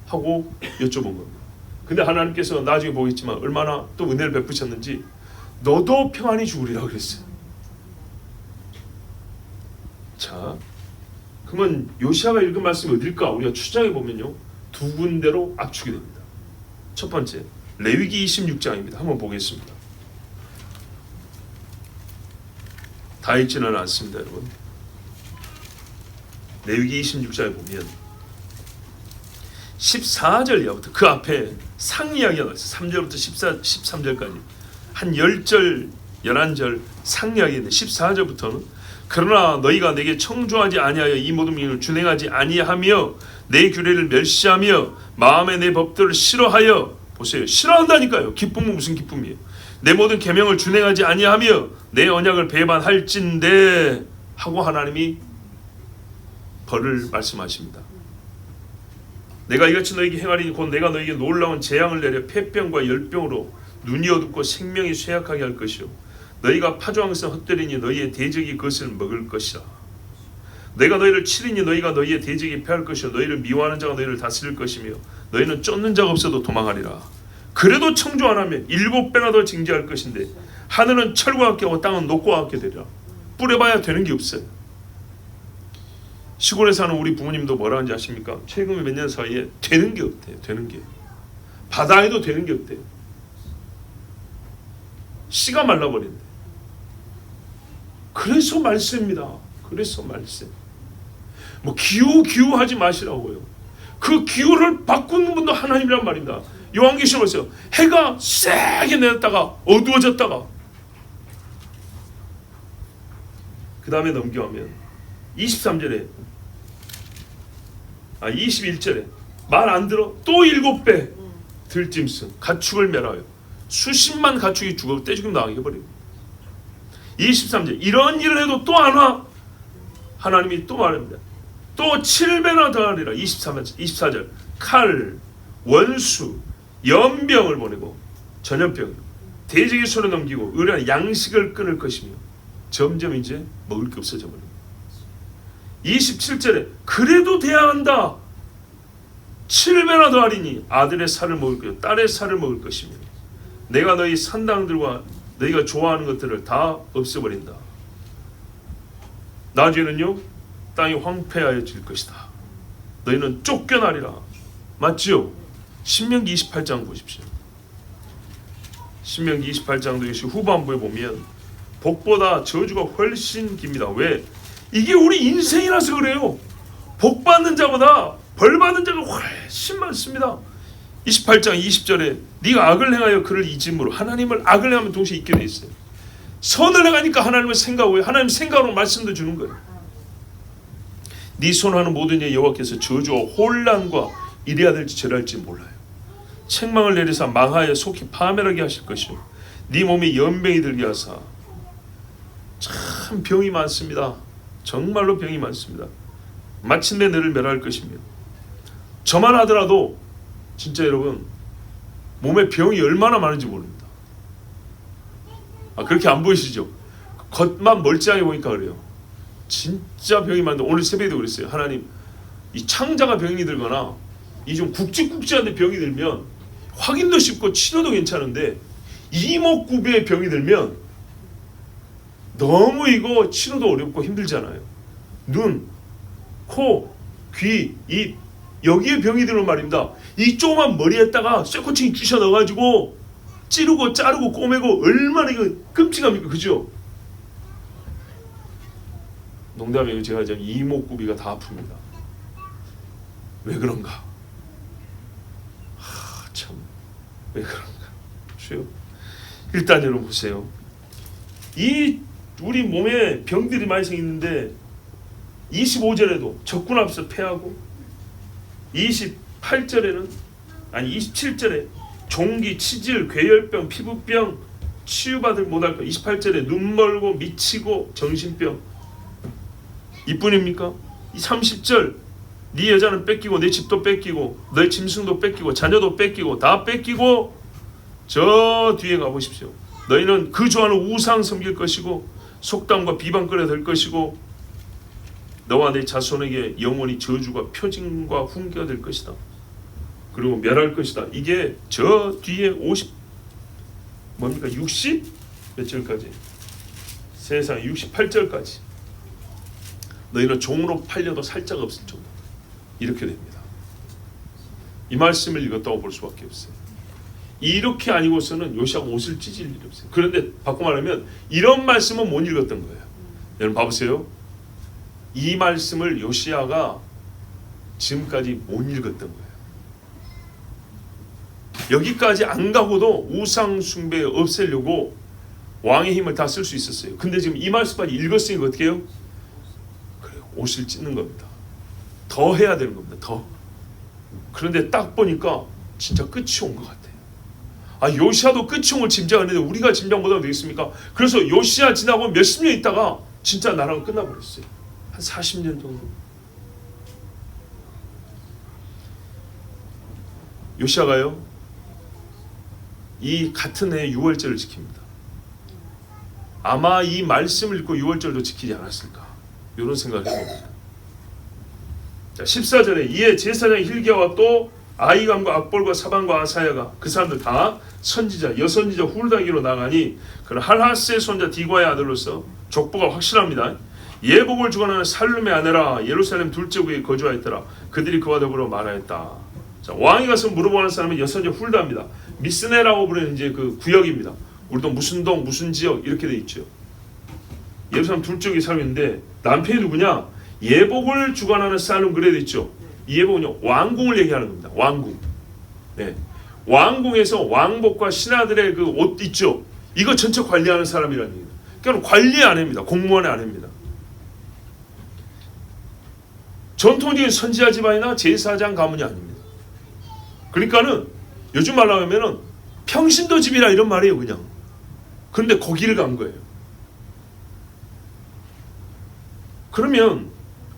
하고 여쭤본 겁니다. 근데 하나님께서 나중에 보겠지만 얼마나 또 은혜를 베푸셨는지 너도 평안히 죽으리라 그랬어요. 자, 그러면 요시야가 읽은 말씀이 어딜까? 우리가 추정해 보면요, 두 군데로 압축이 됩니다. 첫 번째, 레위기 26장입니다. 한번 보겠습니다. 다 읽지는 않습니다, 여러분. 레위기 26장에 보면 14절 이하부터 그 앞에 상이야기가 나왔어요. 3절부터 13절까지 한 10절, 11절 상이야기인데 14절부터는 그러나 너희가 내게 청조하지 아니하여 이 모든 명령을 준행하지 아니하며 내 규례를 멸시하며 마음에 내 법들을 싫어하여, 보세요, 싫어한다니까요. 기쁨은 무슨 기쁨이에요? 내 모든 계명을 준행하지 아니하며 내 언약을 배반할진대 하고 하나님이 벌을 말씀하십니다. 내가 이같이 너에게 행하리니 곧 내가 너에게 놀라운 재앙을 내려 폐병과 열병으로 눈이 어둡고 생명이 쇠약하게 할 것이요 너희가 파종한 것은 헛되리니 너희의 대적이 그것을 먹을 것이라. 내가 너희를 치리니 너희가 너희의 대적이 패할 것이요 너희를 미워하는 자가 너희를 다스릴 것이며 너희는 쫓는 자가 없어도 도망하리라. 그래도 청조 안 하면 7배나 더 징계할 것인데 하늘은 철과 같게 하고 땅은 녹과 같게 되리라. 뿌려봐야 되는 게 없어요. 시골에 사는 우리 부모님도 뭐라 하는지 아십니까? 최근 몇 년 사이에 되는 게 없대요. 되는 게. 바다에도 되는 게 없대요. 씨가 말라버린대. 그래서 말씀입니다. 그래서 말씀. 뭐 기우 하지 마시라고요. 그 기우를 바꾸는 분도 하나님이란 말입니다. 요한계시록 보세요. 해가 세게 내렸다가 어두워졌다가 그 다음에 넘겨가면 23절에 21절에 말 안 들어 또 7배 들짐승 가축을 멸하여 수십만 가축이 죽어 떼죽임 당하게 해버립니다. 23절 이런 일을 해도 또 안 와. 하나님이 또 말합니다. 또 7배나 더하리라. 24절 칼, 원수, 연병을 보내고 전염병, 대적의 손에 넘기고 의뢰한 양식을 끊을 것이며 점점 이제 먹을 게 없어져 버립니다. 27절에 그래도 대항한다. 7배나 더하리니 아들의 살을 먹을 것이요 딸의 살을 먹을 것이며 내가 너희 산당들과 너희가 좋아하는 것들을 다 없애버린다. 나중에는요 땅이 황폐하여질 것이다. 너희는 쫓겨나리라. 맞지요? 신명기 28장 보십시오. 신명기 28장도 역시 후반부에 보면 복보다 저주가 훨씬 깁니다. 왜? 이게 우리 인생이라서 그래요. 복 받는 자보다 벌 받는 자가 훨씬 많습니다. 28장 20절에 네가 악을 행하여 그를 잊음으로, 하나님을 악을 행하면 동시에 잊게 돼 있어요. 선을 행하니까 하나님을 생각하고 하나님 생각으로 말씀도 주는 거예요. 네 손하는 모든 일 여호와께서 저주와 혼란과 이래야 될지 저랄지 몰라요. 책망을 내리사 망하여 속히 파멸하게 하실 것이요 네 몸에 연병이 들게 하사. 참 병이 많습니다. 정말로 병이 많습니다. 마침내 너를 멸할 것이며. 저만 하더라도 진짜 여러분 몸에 병이 얼마나 많은지 모릅니다. 그렇게 안 보이시죠? 겉만 멀찌하게 보니까 그래요. 진짜 병이 많은데 오늘 새벽에도 그랬어요. 하나님, 이 창자가 병이 들거나 이 좀 굵직굵직한데 병이 들면 확인도 쉽고 치료도 괜찮은데 이목구비에 병이 들면 너무 이거 치료도 어렵고 힘들잖아요. 눈, 코, 귀, 입 여기에 병이 들면 말입니다. 이 조그만 머리에다가 쇠꼬챙이 끼셔 넣어가지고 찌르고 자르고 꼬매고 얼마나 이거 끔찍합니까? 그죠? 농담이에요. 제가 이제 이목구비가 다 아픕니다. 왜 그런가? 참 왜 그런가? 주요. 일단 여러분 보세요. 이 우리 몸에 병들이 많이 생기는데 25절에도 적군 앞에서 패하고 28절에는 아니 27절에 종기, 치질, 괴혈병, 피부병 치유받을 못할 것. 28절에 눈 멀고 미치고 정신병. 이뿐입니까? 이 30절 네 여자는 뺏기고 내 집도 뺏기고 내 짐승도 뺏기고 자녀도 뺏기고 다 뺏기고 저 뒤에 가보십시오. 너희는 그 좋아하는 우상 섬길 것이고 속담과 비방거려 될 것이고 너와 내 자손에게 영원히 저주가 표징과 훈계가 될 것이다. 그리고 멸할 것이다. 이게 저 뒤에 50 뭡니까? 60 몇 절까지? 세상 68절까지. 너희는 종으로 팔려도 살짝 없을 정도. 이렇게 됩니다. 이 말씀을 읽었다고 볼 수밖에 없어요. 이렇게 아니고서는 요시아가 옷을 찢을 일이 없어요. 그런데 바꿔 말하면 이런 말씀은 못 읽었던 거예요. 여러분 봐보세요. 이 말씀을 요시아가 지금까지 못 읽었던 거예요. 여기까지 안 가고도 우상 숭배 없애려고 왕의 힘을 다 쓸 수 있었어요. 근데 지금 이 말씀까지 읽었으니까 어떻게 해요? 그래요. 옷을 찢는 겁니다. 더 해야 되는 겁니다. 더. 그런데 딱 보니까 진짜 끝이 온 것 같아요. 요시아도 끝이 온 걸 짐작하는데 우리가 짐작 못하면 되겠습니까? 그래서 요시아 지나고 몇십 년 있다가 진짜 나라가 끝나버렸어요. 한 40년 정도. 요시아가요 이 같은 해 6월절을 지킵니다. 아마 이 말씀을 읽고 6월절도 지키지 않았을까 이런 생각을 해봅니다. 자 14절에 이에 제사장 hil기야와 또 아히감과 악볼과 사반과 아사야가 그 사람들 다 선지자 여선지자 훌다기로 나가니 그는 할하스의 손자 디과의 아들로서 족보가 확실합니다. 예복을 주관하는 살룸의 아내라 예루살렘 둘째 구에 거주하였더라. 그들이 그와 더불어 말하였다. 자, 왕이 가서 물어보는 사람은 여선지자 훌다입니다. 미스네라고 부르는 이제 그 구역입니다. 우리도 무슨 동 무슨 지역 이렇게 돼 있죠. 예루살렘 둘째 구에 살고 있는데 남편이 누구냐? 예복을 주관하는 살룸 그래 돼 있죠. 이 예복은요 왕궁을 얘기하는 겁니다. 왕궁. 네. 왕궁에서 왕복과 신하들의 그 옷 있죠. 이거 전체 관리하는 사람이라는 얘기예요. 그러니까 관리 아내입니다. 공무원의 아내입니다. 전통적인 선지자 집안이나 제사장 가문이 아닙니다. 그러니까는 요즘 말로 하면은 평신도 집이라 이런 말이에요, 그냥. 그런데 거기를 간 거예요. 그러면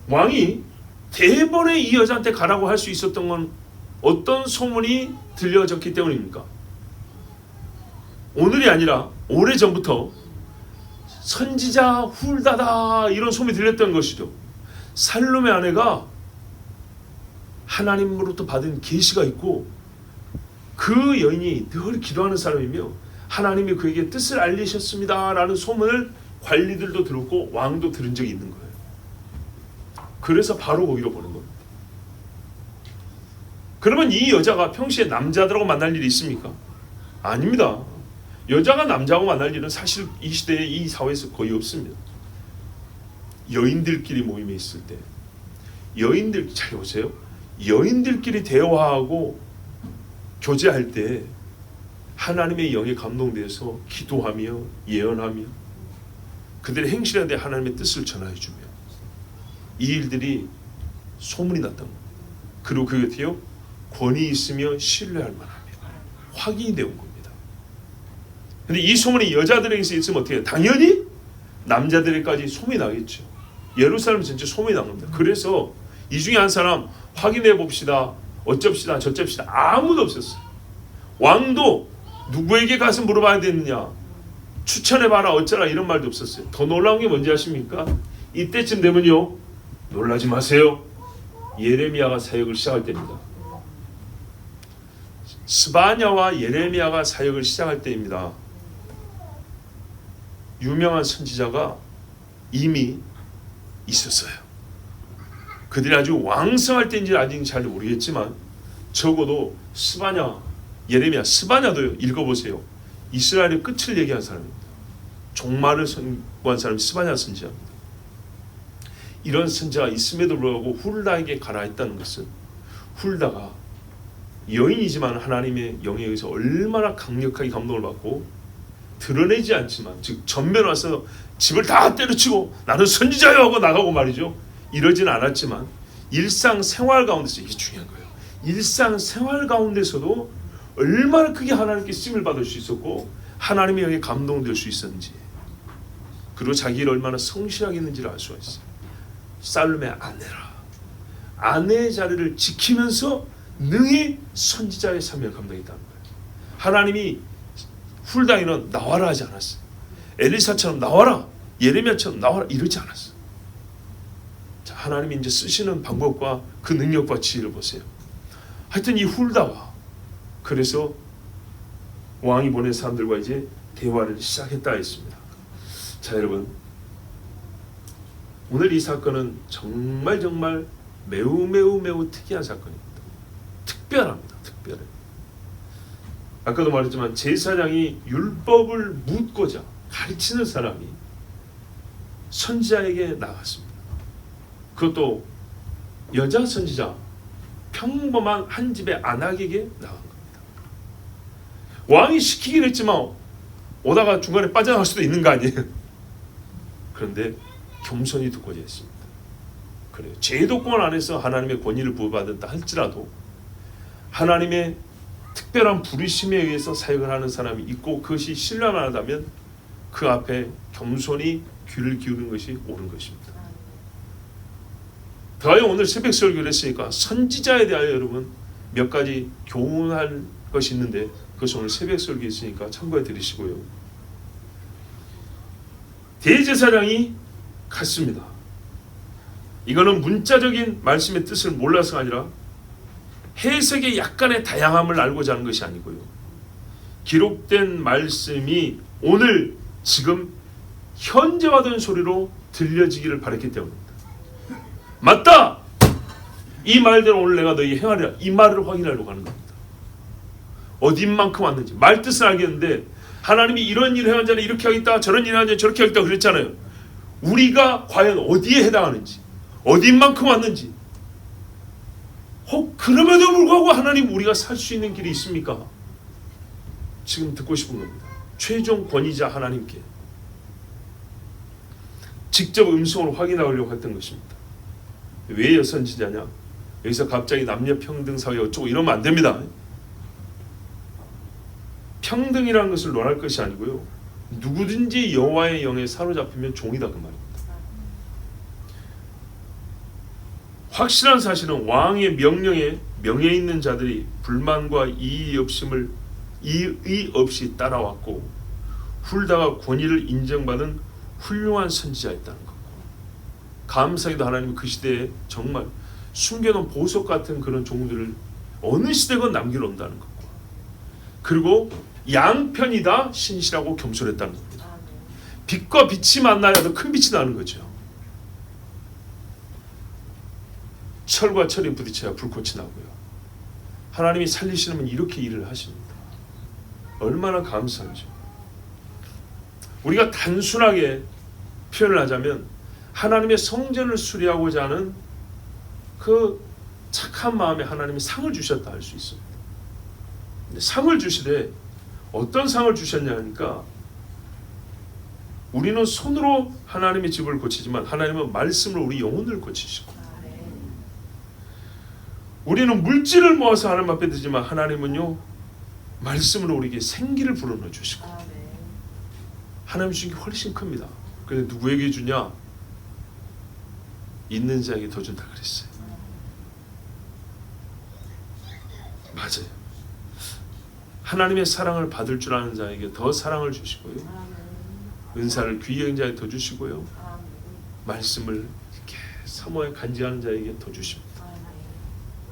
왕이 대번에 이 여자한테 가라고 할 수 있었던 건 어떤 소문이 들려졌기 때문입니까? 오늘이 아니라 오래전부터 선지자 훌다다 이런 소문이 들렸던 것이죠. 살룸의 아내가 하나님으로부터 받은 계시가 있고 그 여인이 늘 기도하는 사람이며 하나님이 그에게 뜻을 알리셨습니다 라는 소문을 관리들도 들었고 왕도 들은 적이 있는 거예요. 그래서 바로 거기로 보낸 겁니다. 그러면 이 여자가 평소에 남자들하고 만날 일이 있습니까? 아닙니다. 여자가 남자하고 만날 일은 사실 이 시대에 이 사회에서 거의 없습니다. 여인들끼리 모임에 있을 때, 여인들 잘 보세요. 여인들끼리 대화하고 교제할 때 하나님의 영에 감동되어서 기도하며 예언하며 그들의 행실에 대해 하나님의 뜻을 전하여주며 이 일들이 소문이 났던 겁니다. 그리고 그 곁에요 권위 있으며 신뢰할 만하며 확인이 되온 겁니다. 근데 이 소문이 여자들에게서 있으면 어떻게 해요? 당연히 남자들에게까지 소문이 나겠죠. 예루살렘 전체 소문이 난 겁니다. 그래서 이 중에 한 사람 확인해 봅시다, 어쩝시다, 저쩝시다 아무도 없었어요. 왕도 누구에게 가서 물어봐야 되느냐, 추천해봐라 어쩌라 이런 말도 없었어요. 더 놀라운 게 뭔지 아십니까? 이때쯤 되면요, 놀라지 마세요. 예레미야가 사역을 시작할 때입니다. 스바냐와 예레미야가 사역을 시작할 때입니다. 유명한 선지자가 이미 있었어요. 그들이 아주 왕성할 때인지 아직 잘 모르겠지만 적어도 스바냐, 예레미야, 스바냐도 읽어보세요. 이스라엘의 끝을 얘기한 사람입니다. 종말을 선고한 사람이 스바냐 선지자입니다. 이런 선지자가 있음에도 불구하고 훌다에게 가라 했다는 것은 훌다가 여인이지만 하나님의 영에 의해서 얼마나 강력하게 감동을 받고 드러내지 않지만, 즉 전면 와서 집을 다 때려치고 나는 선지자요 하고 나가고 말이죠. 이러진 않았지만 일상생활 가운데서, 이게 중요한 거예요. 일상생활 가운데서도 얼마나 크게 하나님께 쓰임을 받을 수 있었고 하나님의 영에 감동될 수 있었는지, 그리고 자기를 얼마나 성실하게 했는지를 알 수가 있어요. 살룸의 아내라, 아내의 자리를 지키면서 능히 선지자의 사명을 감당했다는 거예요. 하나님이 훌다에는 나와라 하지 않았어요. 엘리사처럼 나와라, 예레미야처럼 나와라 이러지 않았어요. 자, 하나님이 이제 쓰시는 방법과 그 능력과 지혜를 보세요. 하여튼 이 훌다와 그래서 왕이 보낸 사람들과 이제 대화를 시작했다 했습니다. 자, 여러분, 오늘 이 사건은 정말 매우 특이한 사건입니다. 특별합니다. 특별해. 아까도 말했지만 제사장이 율법을 묻고자 가르치는 사람이 선지자에게 나갔습니다. 그것도 여자 선지자, 평범한 한 집의 아낙에게 나간 겁니다. 왕이 시키긴 했지만 오다가 중간에 빠져나갈 수도 있는 거 아니에요. 그런데 겸손히 듣고자 했습니다. 그래요. 제도권 안에서 하나님의 권위를 부여받았다 할지라도 하나님의 특별한 부르심에 의해서 사역을 하는 사람이 있고 그것이 신뢰만하다면 그 앞에 겸손히 귀를 기울이는 것이 옳은 것입니다. 더하여 오늘 새벽 설교를 했으니까 선지자에 대하여 여러분 몇 가지 교훈할 것이 있는데 그것을 오늘 새벽 설교에 있으니까 참고해 드리시고요. 대제사장이 갔습니다. 이거는 문자적인 말씀의 뜻을 몰라서가 아니라 해석의 약간의 다양함을 알고자 하는 것이 아니고요. 기록된 말씀이 오늘 지금 현재와 된 소리로 들려지기를 바랐기 때문입니다. 맞다! 이 말대로 오늘 내가 너희 행하리라. 이 말을 확인하려고 하는 겁니다. 어딘만큼 왔는지 말 뜻은 알겠는데 하나님이 이런 일을 행한 자는 이렇게 하겠다, 저런 일을 하는 자는 저렇게 하겠다 그랬잖아요. 우리가 과연 어디에 해당하는지, 어딘만큼 왔는지, 혹 그럼에도 불구하고 하나님 우리가 살 수 있는 길이 있습니까? 지금 듣고 싶은 겁니다. 최종 권위자 하나님께 직접 음성으로 확인하려고 했던 것입니다. 왜 여선지자냐? 여기서 갑자기 남녀 평등 사회 어쩌고 이러면 안 됩니다. 평등이라는 것을 논할 것이 아니고요. 누구든지 여호와의 영에 사로잡히면 종이다 그 말입니다. 확실한 사실은 왕의 명령에 명예 있는 자들이 불만과 이의 없이 따라왔고 훌다가 권위를 인정받은 훌륭한 선지자였다는 것. 감사하게도 하나님은 그 시대에 정말 숨겨놓은 보석 같은 그런 종들을 어느 시대건 남겨놓는다는 것과 그리고 양편이 다 신실하고 겸손했다는 겁니다. 빛과 빛이 만나야 더 큰 빛이 나는 거죠. 철과 철이 부딪혀야 불꽃이 나고요. 하나님이 살리시는 분 이렇게 일을 하십니다. 얼마나 감사하죠. 우리가 단순하게 표현을 하자면 하나님의 성전을 수리하고자 하는 그 착한 마음에 하나님이 상을 주셨다 할 수 있습니다. 근데 상을 주시되 어떤 상을 주셨냐 하니까 우리는 손으로 하나님의 집을 고치지만 하나님은 말씀으로 우리 영혼을 고치시고, 우리는 물질을 모아서 하나님 앞에 드지만 하나님은요 말씀으로 우리에게 생기를 불어넣어 주시고, 하나님 주신 게 훨씬 큽니다. 그런데 누구에게 주냐? 있는 자에게 더 준다 그랬어요. 맞아요. 하나님의 사랑을 받을 줄 아는 자에게 더 사랑을 주시고요, 은사를 귀히 여긴 자에게 더 주시고요, 말씀을 이렇게 사모에 간직하는 자에게 더 주십니다.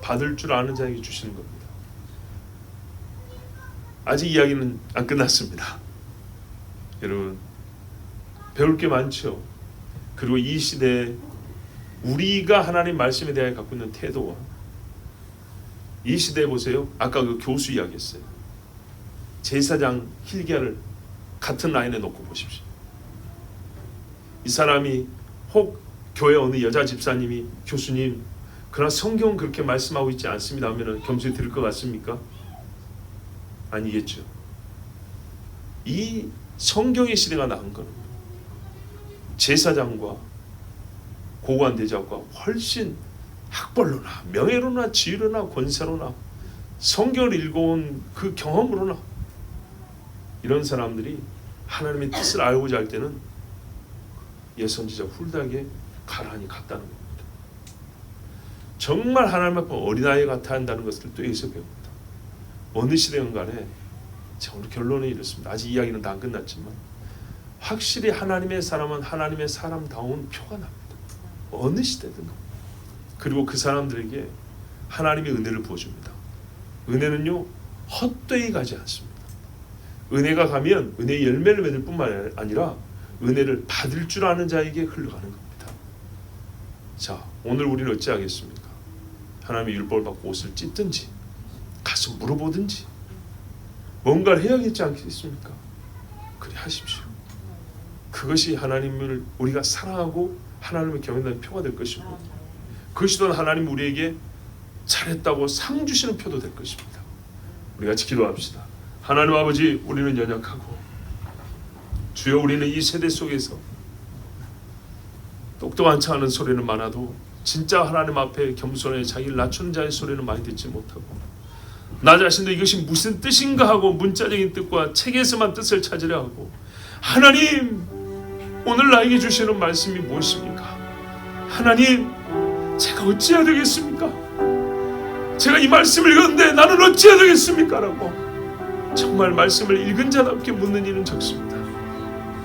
받을 줄 아는 자에게 주시는 겁니다. 아직 이야기는 안 끝났습니다. 여러분, 배울 게 많죠. 그리고 이 시대에 우리가 하나님 말씀에 대해 갖고 있는 태도와 이 시대에 보세요. 아까 그 교수 이야기했어요. 제사장 hil기야를 같은 라인에 놓고 보십시오. 이 사람이 혹 교회 어느 여자 집사님이 교수님 그러나 성경은 그렇게 말씀하고 있지 않습니다 하면 겸손히 들을 것 같습니까? 아니겠죠. 이 성경의 시대가 나은 거는 제사장과 고관 대작과 훨씬 학벌로나 명예로나 지위로나 권세로나 성경을 읽어온 그 경험으로나 이런 사람들이 하나님의 뜻을 알고자 할 때는 예선지자 훌하게 가라니 같다는 겁니다. 정말 하나님 앞에 어린아이 같아 한다는 것을 또 여기서 배웁니다. 어느 시대건 간에 제가 오늘 결론은 이렇습니다. 아직 이야기는 다 안 끝났지만 확실히 하나님의 사람은 하나님의 사람다운 표가 납니다. 어느 시대든. 그리고 그 사람들에게 하나님의 은혜를 부어줍니다. 은혜는요 헛되이 가지 않습니다. 은혜가 가면 은혜의 열매를 맺을 뿐만 아니라 은혜를 받을 줄 아는 자에게 흘러가는 겁니다. 자, 오늘 우리는 어찌하겠습니까? 하나님의 율법을 받고 옷을 찢든지 가서 물어보든지 뭔가를 해야겠지 않겠습니까? 그래 하십시오. 그것이 하나님을 우리가 사랑하고 하나님을 경외하는 표가 될 것이고, 그것이 또한 하나님 우리에게 잘했다고 상 주시는 표도 될 것입니다. 우리 같이 기도합시다. 하나님 아버지, 우리는 연약하고 주여 우리는 이 세대 속에서 똑똑한 차 하는 소리는 많아도 진짜 하나님 앞에 겸손해 자기를 낮추는 자의 소리는 많이 듣지 못하고, 나 자신도 이것이 무슨 뜻인가 하고 문자적인 뜻과 책에서만 뜻을 찾으려 하고, 하나님 오늘 나에게 주시는 말씀이 무엇입니까? 하나님 제가 어찌해야 되겠습니까? 제가 이 말씀을 읽었는데 나는 어찌해야 되겠습니까? 라고 정말 말씀을 읽은 자답게 묻는 일은 적습니다.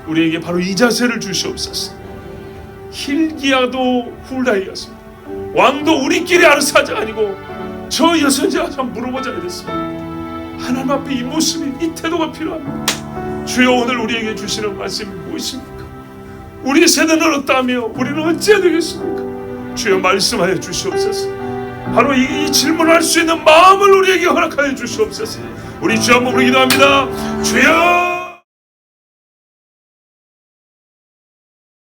우리에게 바로 이 자세를 주시옵소서. hil기야도 훌다이였습니다. 왕도 우리끼리 알아서 하자 아니고 저 여선지가 참 물어보자 그랬습니다. 하나님 앞에 이 모습이, 이 태도가 필요합니다. 주여 오늘 우리에게 주시는 말씀이 무엇입니까? 우리 세대는 어떠하며 우리는 어찌해야 되겠습니까? 주여 말씀하여 주시옵소서. 바로 이 질문할 수 있는 마음을 우리에게 허락하여 주시옵소서. 우리 주 한번 부르기도 합니다. 주여